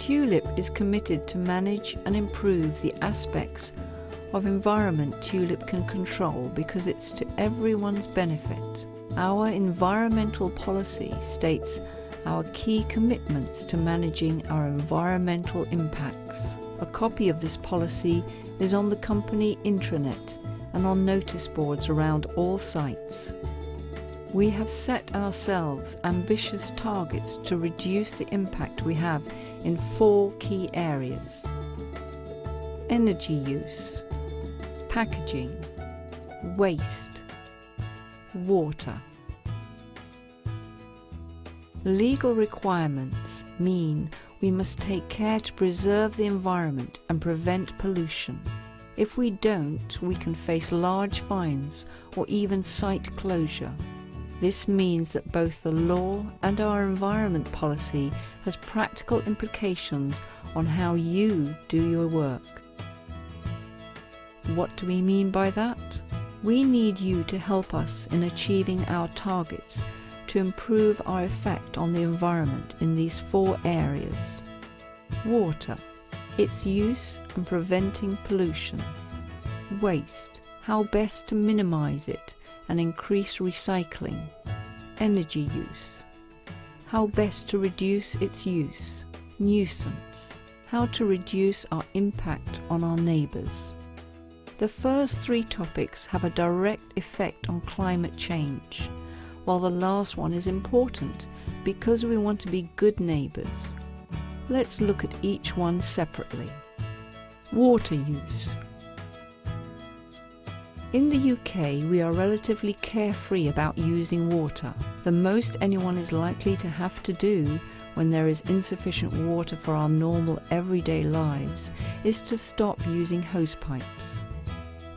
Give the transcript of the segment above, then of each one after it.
TULIP is committed to manage and improve the aspects of environment TULIP can control because it's to everyone's benefit. Our environmental policy states our key commitments to managing our environmental impacts. A copy of this policy is on the company intranet and on notice boards around all sites. We have set ourselves ambitious targets to reduce the impact we have in 4 key areas: energy use, packaging, waste, water. Legal requirements mean we must take care to preserve the environment and prevent pollution. If we don't, we can face large fines or even site closure. This means that both the law and our environment policy has practical implications on how you do your work. What do we mean by that? We need you to help us in achieving our targets to improve our effect on the environment in these 4 areas. Water, its use and preventing pollution. Waste, how best to minimize it and increase recycling. Energy use, how best to reduce its use. Nuisance, how to reduce our impact on our neighbours. The first 3 topics have a direct effect on climate change, while the last one is important because we want to be good neighbours. Let's look at each one separately. Water use. In the UK, we are relatively carefree about using water. The most anyone is likely to have to do when there is insufficient water for our normal everyday lives is to stop using hose pipes.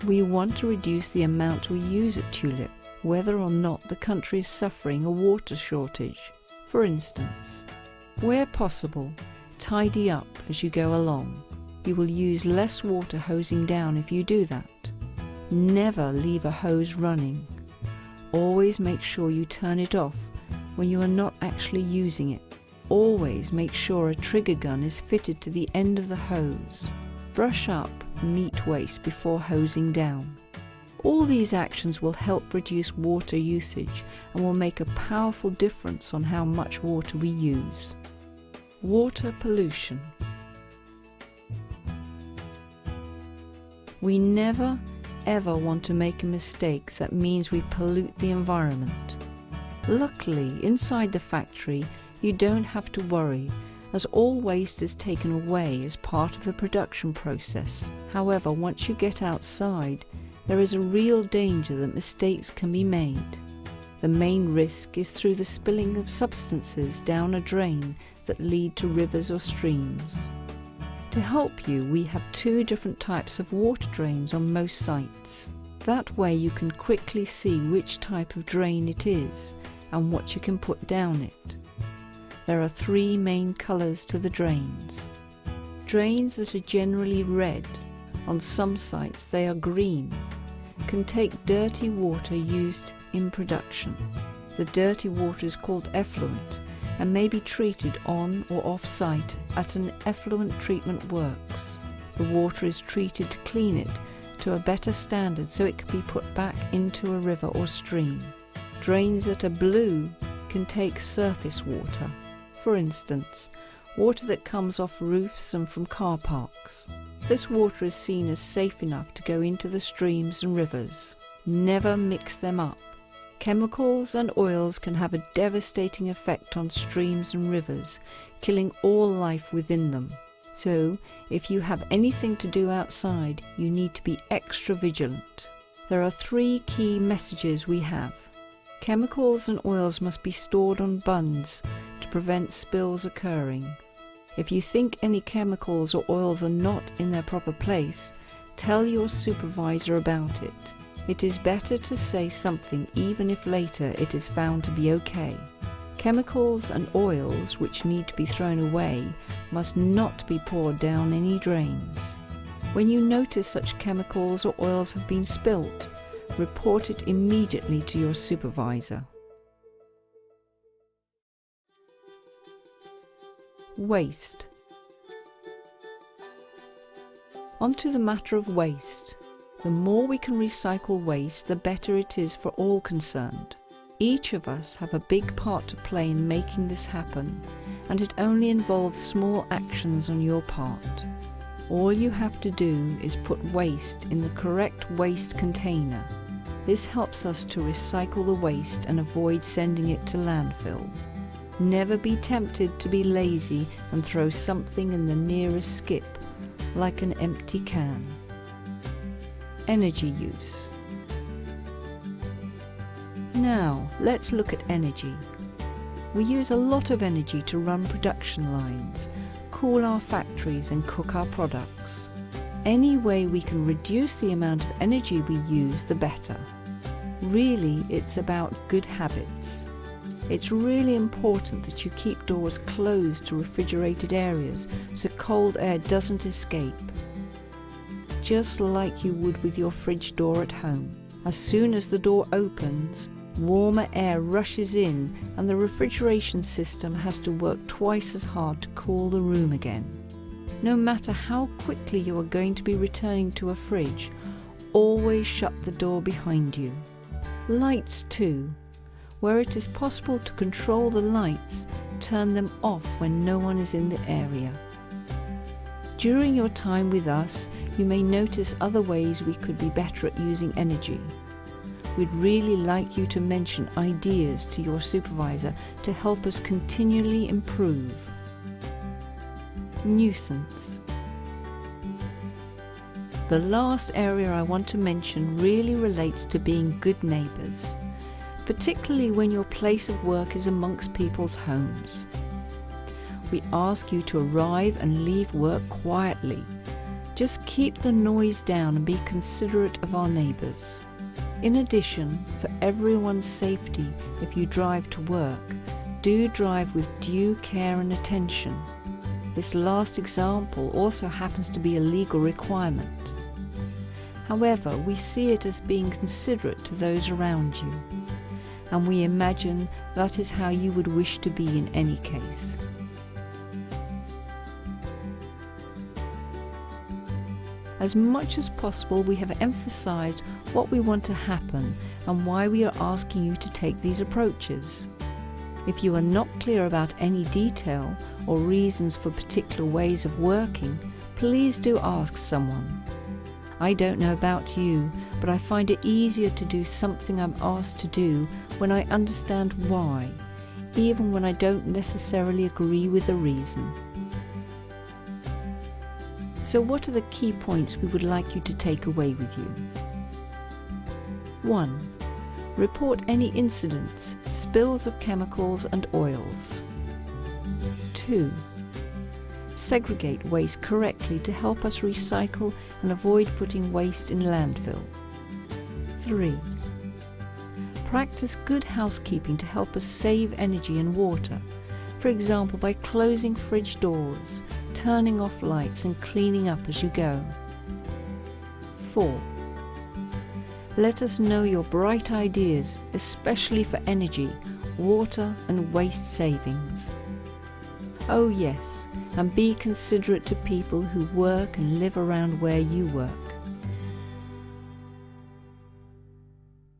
We want to reduce the amount we use at TULIP, whether or not the country is suffering a water shortage. For instance, where possible, tidy up as you go along. You will use less water hosing down if you do that. Never leave a hose running. Always make sure you turn it off when you are not actually using it. Always make sure a trigger gun is fitted to the end of the hose. Brush up meat waste before hosing down. All these actions will help reduce water usage and will make a powerful difference on how much water we use. Water pollution. We never ever want to make a mistake that means we pollute the environment. Luckily, inside the factory, you don't have to worry, as all waste is taken away as part of the production process. However, once you get outside, there is a real danger that mistakes can be made. The main risk is through the spilling of substances down a drain that lead to rivers or streams. To help you, we have 2 different types of water drains on most sites. That way you can quickly see which type of drain it is and what you can put down it. There are 3 main colours to the drains. Drains that are generally red, on some sites they are green, can take dirty water used in production. The dirty water is called effluent and may be treated on or off-site at an effluent treatment works. The water is treated to clean it to a better standard so it can be put back into a river or stream. Drains that are blue can take surface water. For instance, water that comes off roofs and from car parks. This water is seen as safe enough to go into the streams and rivers. Never mix them up. Chemicals and oils can have a devastating effect on streams and rivers, killing all life within them. So, if you have anything to do outside, you need to be extra vigilant. There are 3 key messages we have. Chemicals and oils must be stored on bunds to prevent spills occurring. If you think any chemicals or oils are not in their proper place, tell your supervisor about it. It is better to say something even if later it is found to be okay. Chemicals and oils which need to be thrown away must not be poured down any drains. When you notice such chemicals or oils have been spilt, report it immediately to your supervisor. Waste. Onto the matter of waste. The more we can recycle waste, the better it is for all concerned. Each of us have a big part to play in making this happen, and it only involves small actions on your part. All you have to do is put waste in the correct waste container. This helps us to recycle the waste and avoid sending it to landfill. Never be tempted to be lazy and throw something in the nearest skip, like an empty can. Energy use. Now, let's look at energy. We use a lot of energy to run production lines, cool our factories and cook our products. Any way we can reduce the amount of energy we use, the better. Really, it's about good habits. It's really important that you keep doors closed to refrigerated areas so cold air doesn't escape. Just like you would with your fridge door at home. As soon as the door opens, warmer air rushes in and the refrigeration system has to work twice as hard to cool the room again. No matter how quickly you are going to be returning to a fridge, always shut the door behind you. Lights too. Where it is possible to control the lights, turn them off when no one is in the area. During your time with us, you may notice other ways we could be better at using energy. We'd really like you to mention ideas to your supervisor to help us continually improve. Nuisance. The last area I want to mention really relates to being good neighbours, particularly when your place of work is amongst people's homes. We ask you to arrive and leave work quietly. Just keep the noise down and be considerate of our neighbours. In addition, for everyone's safety, if you drive to work, do drive with due care and attention. This last example also happens to be a legal requirement. However, we see it as being considerate to those around you, and we imagine that is how you would wish to be in any case. As much as possible, we have emphasized what we want to happen and why we are asking you to take these approaches. If you are not clear about any detail or reasons for particular ways of working, please do ask someone. I don't know about you, but I find it easier to do something I'm asked to do when I understand why, even when I don't necessarily agree with the reason. So what are the key points we would like you to take away with you? 1. Report any incidents, spills of chemicals and oils. 2. Segregate waste correctly to help us recycle and avoid putting waste in landfill. 3. Practice good housekeeping to help us save energy and water, for example by closing fridge doors, turning off lights and cleaning up as you go. 4. Let us know your bright ideas, especially for energy, water and waste savings. Oh yes, and be considerate to people who work and live around where you work.